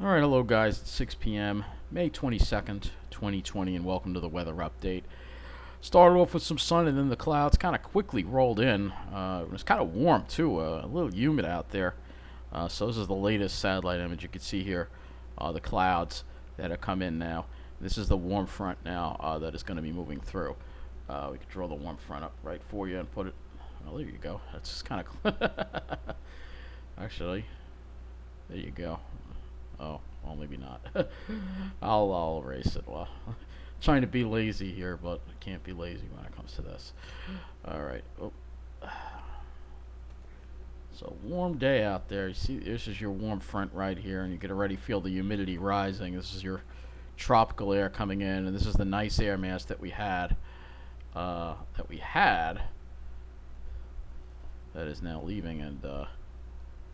Alright, hello guys, it's 6 p.m., May 22nd, 2020, and welcome to the weather update. Started off with some sun and then the clouds kind of quickly rolled in. It was kind of warm too, a little humid out there. So this is the latest satellite image. You can see here the clouds that have come in now. This is the warm front now that is going to be moving through. We could draw the warm front up right for you and put it, well, there you go. That's kind of, actually, there you go. Oh, well, maybe not. I'll erase it. Well, trying to be lazy here, but I can't be lazy when it comes to this. All right. Oh. So warm day out there. You see, this is your warm front right here, and you can already feel the humidity rising. This is your tropical air coming in, and this is the nice air mass that we had. That is now leaving, and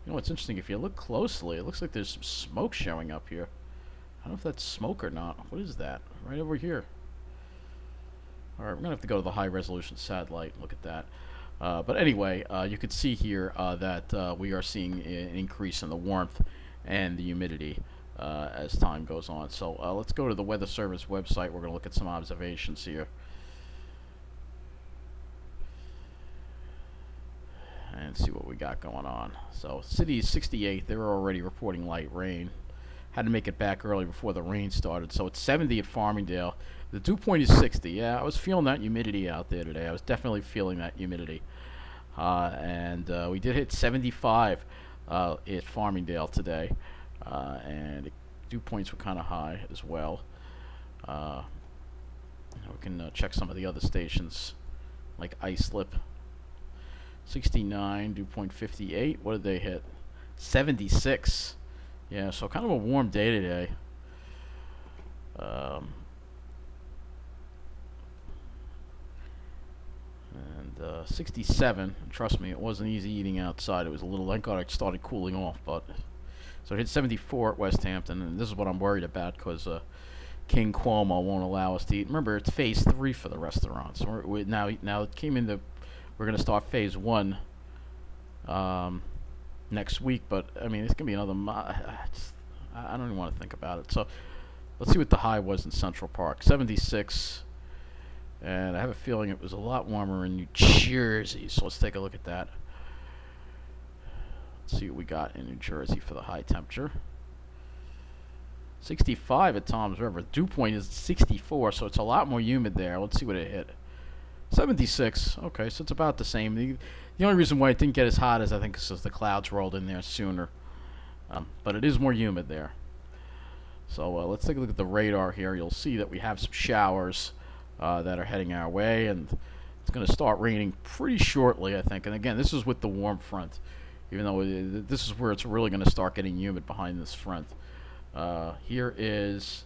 you know what's interesting? If you look closely, it looks like there's some smoke showing up here. I don't know if that's smoke or not. What is that? Right over here. Alright, we're going to have to go to the high-resolution satellite and look at that. But anyway, you can see here that we are seeing an increase in the warmth and the humidity as time goes on. So let's go to the Weather Service website. We're going to look at some observations here. And see what we got going on. So city is 68. They were already reporting light rain. Had to make it back early before the rain started. So it's 70 at Farmingdale. The dew point is 60. Yeah, I was feeling that humidity out there today. I was definitely feeling that humidity. And we did hit 75 at Farmingdale today. And dew points were kind of high as well. We can check some of the other stations like Islip. 69, dew point 58. What did they hit? 76. Yeah, so kind of a warm day today. And 67. Trust me, it wasn't easy eating outside. It was a little. Thank God I started cooling off. But so it hit 74 at West Hampton, and this is what I'm worried about because King Cuomo won't allow us to eat. Remember, it's phase 3 for the restaurants. Now it came into. We're going to start phase 1 next week, but I mean, it's going to be another I don't even want to think about it. So let's see what the high was in Central Park. 76, and I have a feeling it was a lot warmer in New Jersey, so let's take a look at that. Let's see what we got in New Jersey for the high temperature. 65 at Toms River. Dew point is 64, so it's a lot more humid there. Let's see what it hit. 76. Okay, so it's about the same. The only reason why it didn't get as hot is I think because the clouds rolled in there sooner. But it is more humid there. So let's take a look at the radar here. You'll see that we have some showers that are heading our way, and it's going to start raining pretty shortly, I think. And again, this is with the warm front, even though this is where it's really going to start getting humid behind this front. Here is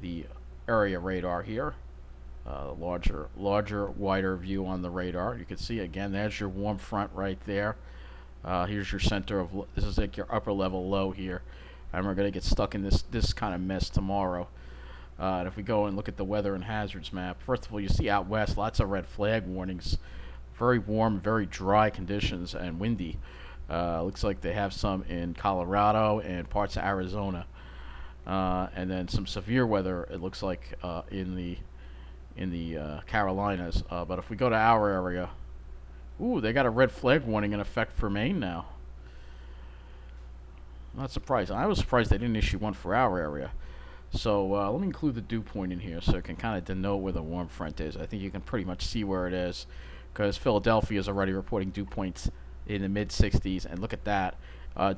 the area radar here. Larger, wider view on the radar. You can see again, there's your warm front right there. Here's your center of, this is like your upper level low here. And we're going to get stuck in this kind of mess tomorrow. And if we go and look at the weather and hazards map, first of all, you see out west, lots of red flag warnings. Very warm, very dry conditions and windy. Looks like they have some in Colorado and parts of Arizona. And then some severe weather, it looks like, in the Carolinas. But if we go to our area, ooh, they got a red flag warning in effect for Maine now. I'm not surprised. I was surprised they didn't issue one for our area. So let me include the dew point in here so it can kind of denote where the warm front is. I think you can pretty much see where it is because Philadelphia is already reporting dew points in the mid-60s. And look at that,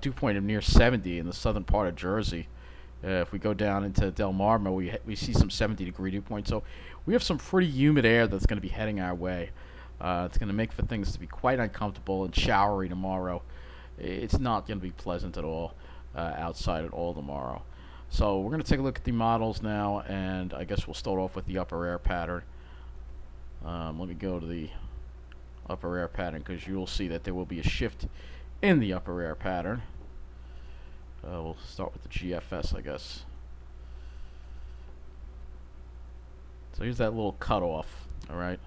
dew point of near 70 in the southern part of Jersey. If we go down into Delmarva, we see some 70-degree dew points. So we have some pretty humid air that's going to be heading our way. It's going to make for things to be quite uncomfortable and showery tomorrow. It's not going to be pleasant at all outside at all tomorrow. So we're going to take a look at the models now, and I guess we'll start off with the upper air pattern. Let me go to the upper air pattern because you'll see that there will be a shift in the upper air pattern. We'll start with the GFS, I guess. So here's that little cutoff. All right,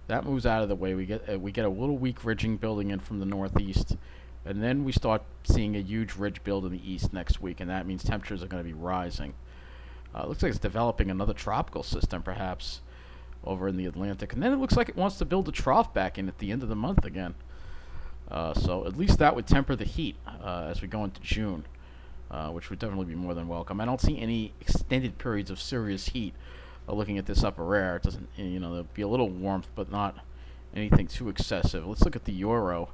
that moves out of the way. We get a little weak ridging building in from the northeast. and then we start seeing a huge ridge build in the east next week, and that means temperatures are going to be rising. Looks like it's developing another tropical system, perhaps, over in the Atlantic. And then it looks like it wants to build a trough back in at the end of the month again. So at least that would temper the heat as we go into June, which would definitely be more than welcome. I don't see any extended periods of serious heat looking at this upper air. It doesn't, there'll be a little warmth, but not anything too excessive. Let's look at the euro.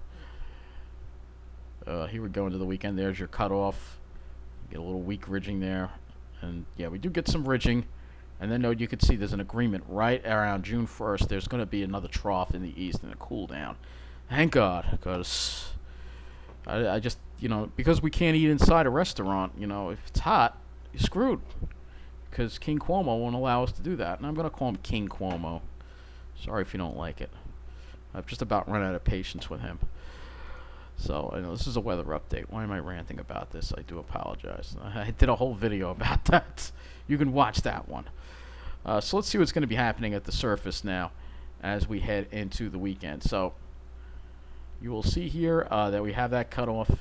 Here we go into the weekend. There's your cutoff. Get a little weak ridging there. And yeah, we do get some ridging. And then you can see there's an agreement right around June 1st. There's going to be another trough in the east and a cool down. Thank God, because I just, because we can't eat inside a restaurant, if it's hot, you're screwed. Because King Cuomo won't allow us to do that. And I'm going to call him King Cuomo. Sorry if you don't like it. I've just about run out of patience with him. So, I know this is a weather update. Why am I ranting about this? I do apologize. I did a whole video about that. You can watch that one. So let's see what's going to be happening at the surface now as we head into the weekend. So you will see here that we have that cutoff.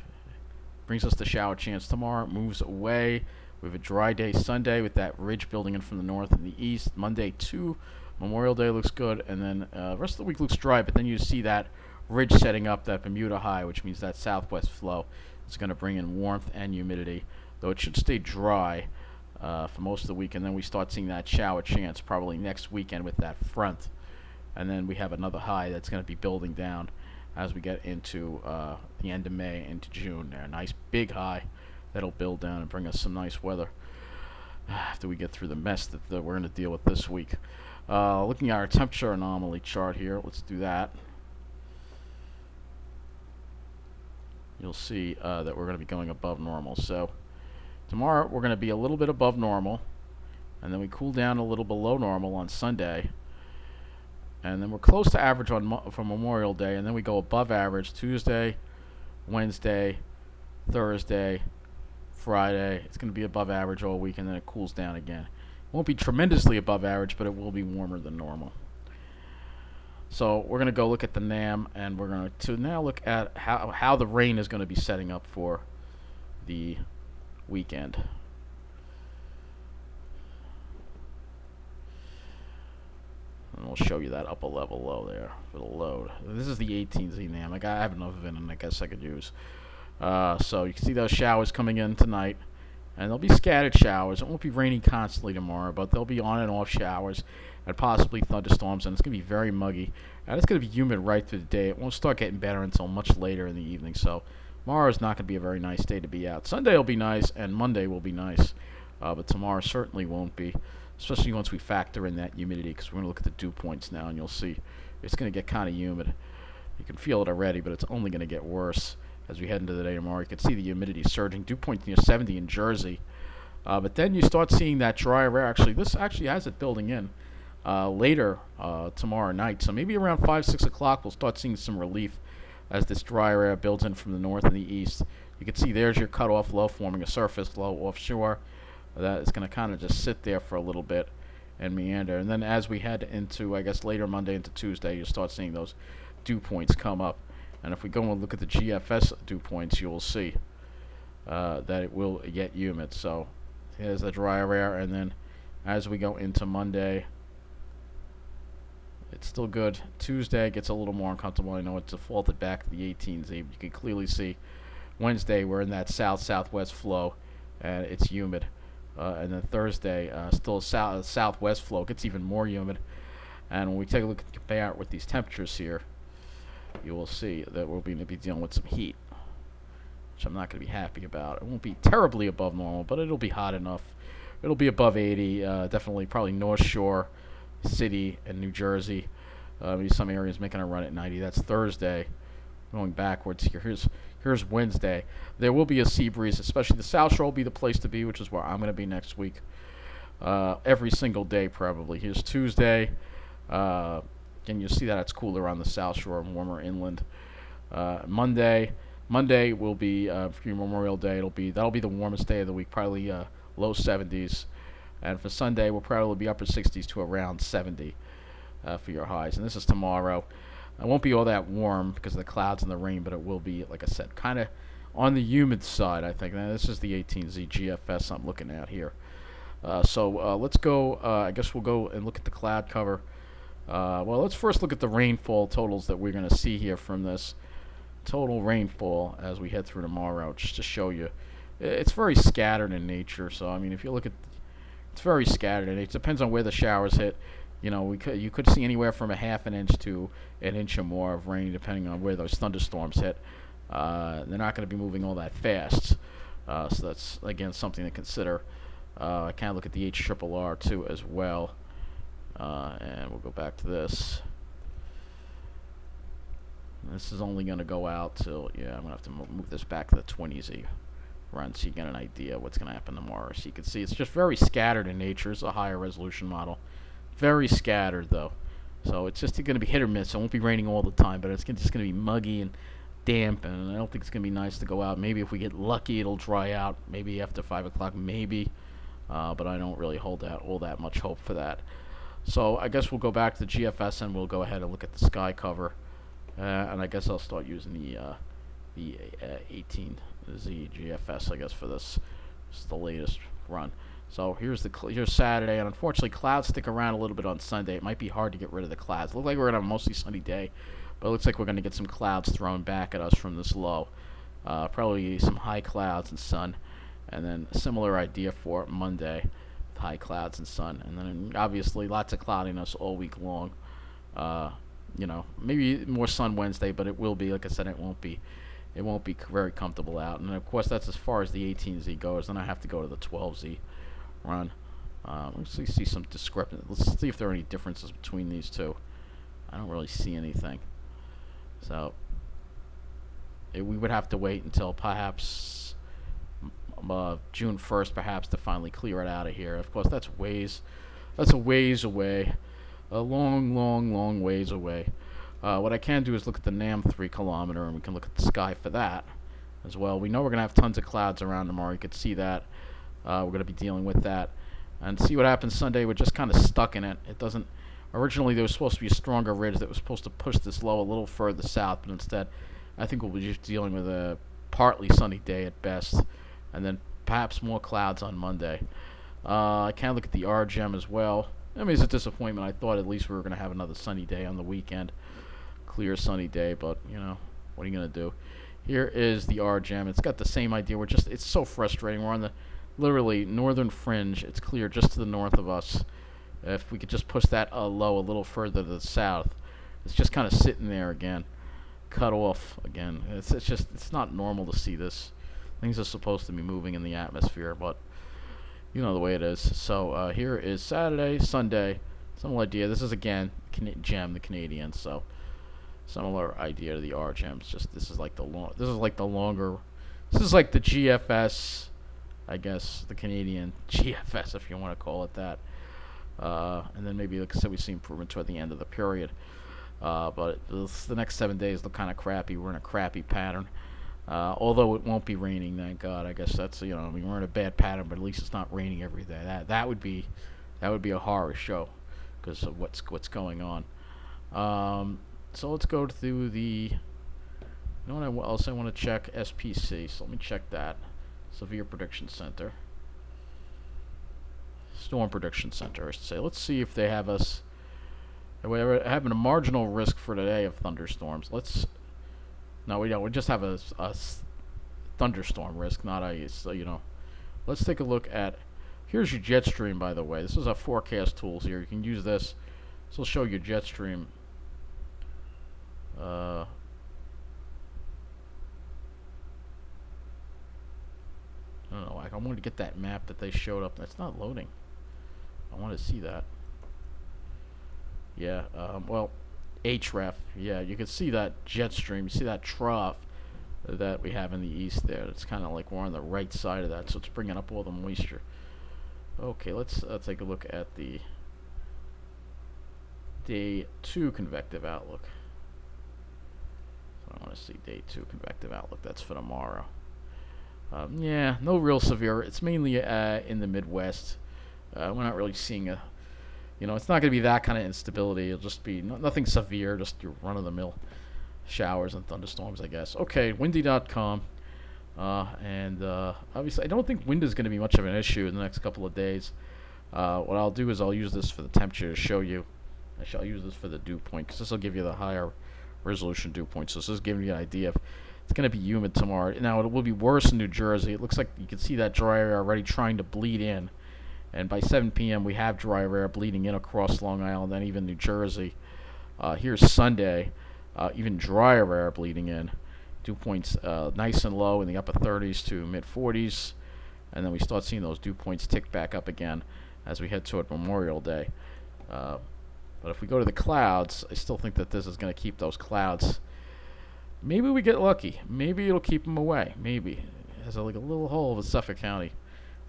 Brings us the shower chance tomorrow. Moves away. We have a dry day Sunday with that ridge building in from the north and the east. Monday, too. Memorial Day looks good. And then the rest of the week looks dry. But then you see that ridge setting up, that Bermuda high, which means that southwest flow is going to bring in warmth and humidity, though it should stay dry for most of the week. And then we start seeing that shower chance probably next weekend with that front. And then we have another high that's going to be building down as we get into the end of May into June there. A nice big high that'll build down and bring us some nice weather after we get through the mess that we're going to deal with this week. Looking at our temperature anomaly chart here, let's do that. You'll see that we're going to be going above normal. So tomorrow we're going to be a little bit above normal, and then we cool down a little below normal on Sunday, and then we're close to average for Memorial Day, and then we go above average Tuesday, Wednesday, Thursday, Friday. It's going to be above average all week, and then it cools down again. It won't be tremendously above average, but it will be warmer than normal. So we're going to go look at the NAM, and we're going to now look at how the rain is going to be setting up for the weekend. And we'll show you that upper level low there for the load. This is the 18Z NAM. I have enough of it, and I guess I could use. So you can see those showers coming in tonight. And there'll be scattered showers. It won't be raining constantly tomorrow, but there'll be on and off showers and possibly thunderstorms, and it's going to be very muggy. And it's going to be humid right through the day. It won't start getting better until much later in the evening, so tomorrow is not going to be a very nice day to be out. Sunday will be nice, and Monday will be nice, but tomorrow certainly won't be, especially once we factor in that humidity, because we're going to look at the dew points now, and you'll see it's going to get kind of humid. You can feel it already, but it's only going to get worse as we head into the day tomorrow. You can see the humidity surging. Dew point near 70 in Jersey. But then you start seeing that drier air. Actually, this actually has it building in later tomorrow night. So maybe around 5, 6 o'clock, we'll start seeing some relief as this drier air builds in from the north and the east. You can see there's your cutoff low forming a surface low offshore. That is going to kind of just sit there for a little bit and meander. And then as we head into, I guess, later Monday into Tuesday, you'll start seeing those dew points come up. And if we go and look at the GFS dew points, you will see that it will get humid. So here's the drier air, and then as we go into Monday, it's still good. Tuesday gets a little more uncomfortable. I know it's defaulted back to the 18s. You can clearly see Wednesday we're in that south-southwest flow, and it's humid. And then Thursday, still a southwest flow. It gets even more humid. And when we take a look and compare it with these temperatures here, you will see that we're going to be dealing with some heat, which I'm not going to be happy about. It won't be terribly above normal, but it'll be hot enough. It'll be above 80, definitely probably North Shore, City, and New Jersey. Maybe some areas making a run at 90. That's Thursday. Going backwards here. Here's Wednesday. There will be a sea breeze, especially the South Shore will be the place to be, which is where I'm going to be next week. Every single day probably. Here's Tuesday. And you'll see that it's cooler on the South Shore and warmer inland. Monday will be for your Memorial Day. That'll be the warmest day of the week, probably low 70s. And for Sunday, we'll probably be upper 60s to around 70 for your highs. And this is tomorrow. It won't be all that warm because of the clouds and the rain, but it will be, like I said, kind of on the humid side, I think. Now, this is the 18Z GFS I'm looking at here. So let's go. I guess we'll go and look at the cloud cover. Well, let's first look at the rainfall totals that we're going to see here from this total rainfall as we head through tomorrow, just to show you. It's very scattered in nature. So, I mean, if you look at, it's very scattered, and it depends on where the showers hit. You know, you could see anywhere from a half an inch to an inch or more of rain, depending on where those thunderstorms hit. They're not going to be moving all that fast, so that's again something to consider. I kind of look at the HRRR too as well, and we'll go back to this. This is only going to go out till, yeah, I'm going to have to move this back to the 20Z run so you get an idea what's going to happen tomorrow. So you can see it's just very scattered in nature. It's a higher resolution model. Very scattered though, so it's just going to be hit or miss. It won't be raining all the time, but it's just going to be muggy and damp, and I don't think it's going to be nice to go out. Maybe if we get lucky it'll dry out, maybe after 5 o'clock, maybe, but I don't really hold out all that much hope for that. So I guess we'll go back to the GFS and we'll go ahead and look at the sky cover, and I guess I'll start using the 18Z GFS, I guess, for this. This is the latest run. So here's Saturday, and unfortunately clouds stick around a little bit on Sunday. It might be hard to get rid of the clouds. It looks like we're going to have a mostly sunny day, but it looks like we're going to get some clouds thrown back at us from this low. Probably some high clouds and sun, and then a similar idea for Monday, with high clouds and sun, and then obviously lots of cloudiness all week long. You know, maybe more sun Wednesday, but it will be, like I said, it won't be very comfortable out. And of course that's as far as the 18Z goes. Then I have to go to the 12Z run. Let's see some discrepancy. Let's see if there are any differences between these two. I don't really see anything. So we would have to wait until perhaps June 1st, perhaps, to finally clear it out of here. Of course, that's a ways away, a long ways away. What I can do is look at the NAM 3 kilometer, and we can look at the sky for that as well. We know we're going to have tons of clouds around tomorrow. You could see that. We're going to be dealing with that. And see what happens Sunday. We're just kind of stuck in it. It doesn't... Originally, there was supposed to be a stronger ridge that was supposed to push this low a little further south, but instead, I think we'll be just dealing with a partly sunny day at best, and then perhaps more clouds on Monday. I can look at the RGEM as well. I mean, it's a disappointment. I thought at least we were going to have another sunny day on the weekend. Clear sunny day, but, you know, what are you going to do? Here is the RGEM. It's got the same idea. It's so frustrating. We're on the literally northern fringe. It's clear just to the north of us. If we could just push that low a little further to the south, it's just kind of sitting there again, cut off again. It's not normal to see this. Things are supposed to be moving in the atmosphere, but you know the way it is. So here is Saturday, Sunday, similar idea. This is again GEM, the Canadian. So similar idea to the RGEM. It's just this is like the longer. This is like the GFS, I guess, the Canadian GFS, if you want to call it that. And then maybe, like I said, we see improvement toward the end of the period. But the next 7 days look kind of crappy. We're in a crappy pattern. Although it won't be raining, thank God. I guess that's, you know, I mean, we're in a bad pattern, but at least it's not raining every day. That would be a horror show because of what's going on. So let's go through the. You know what else I want to check? SPC. So let me check that. Severe Prediction Center. Storm Prediction Center, I should say. Let's see if they have us. We're having a marginal risk for today of thunderstorms. No, we don't. We just have a thunderstorm risk, not a. So, you know, let's take a look at. Here's your jet stream, by the way. This is our forecast tools here. You can use this. This will show your jet stream. I don't know. I wanted to get that map that they showed up. That's not loading. I want to see that. Yeah. Well, HREF. Yeah, you can see that jet stream. You see that trough that we have in the east there. It's kind of like we're on the right side of that, so it's bringing up all the moisture. Okay, let's take a look at the day 2 convective outlook. So I want to see day 2 convective outlook. That's for tomorrow. Yeah, no real severe. It's mainly in the Midwest. We're not really seeing You know, it's not going to be that kind of instability. It'll just be nothing severe, just your run-of-the-mill showers and thunderstorms, I guess. Okay, windy.com. And obviously, I don't think wind is going to be much of an issue in the next couple of days. What I'll do is I'll use this for the temperature to show you. I shall use this for the dew point because this will give you the higher resolution dew point. So this is giving you an idea of it's going to be humid tomorrow. Now it will be worse in New Jersey. It looks like you can see that dry air already trying to bleed in. And by 7 p.m. we have dry air bleeding in across Long Island and even New Jersey. Here's Sunday, even drier air bleeding in. Dew points nice and low in the upper 30s to mid 40s. And then we start seeing those dew points tick back up again as we head toward Memorial Day. But if we go to the clouds, I still think that this is going to keep those clouds. Maybe we get lucky. Maybe it'll keep them away. Maybe. It has like a little hole of Suffolk County.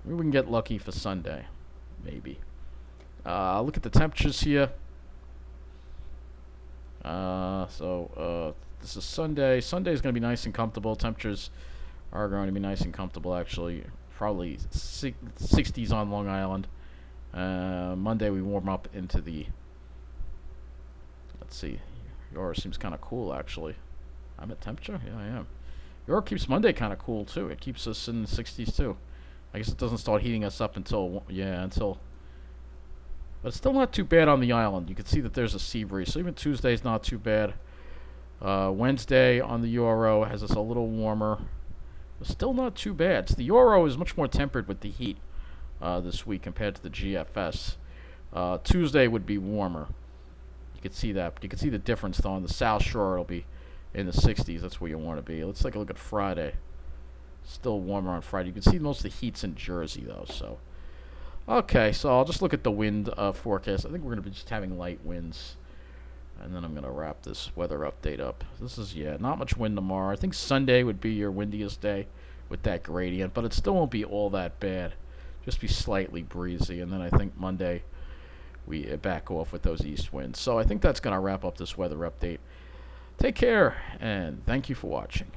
Maybe we can get lucky for Sunday. Maybe. Look at the temperatures here. This is Sunday. Sunday is going to be nice and comfortable. Temperatures are going to be nice and comfortable, actually. Probably 60s on Long Island. Monday we warm up into the... Let's see. Yours seems kind of cool, actually. I'm at temperature? Yeah, I am. Yours keeps Monday kind of cool, too. It keeps us in the 60s, too. I guess it doesn't start heating us up until... But it's still not too bad on the island. You can see that there's a sea breeze. So even Tuesday's not too bad. Wednesday on the Euro has us a little warmer. But still not too bad. So the Euro is much more tempered with the heat this week compared to the GFS. Tuesday would be warmer. You could see that. But you can see the difference, though. On the South Shore, it'll be in the 60s. That's where you want to be. Let's take a look at Friday. Still warmer on Friday. You can see most of the heat's in Jersey, though. So, okay, so I'll just look at the wind forecast. I think we're going to be just having light winds. And then I'm going to wrap this weather update up. This is, not much wind tomorrow. I think Sunday would be your windiest day with that gradient. But it still won't be all that bad. Just be slightly breezy. And then I think Monday we back off with those east winds. So I think that's going to wrap up this weather update. Take care, and thank you for watching.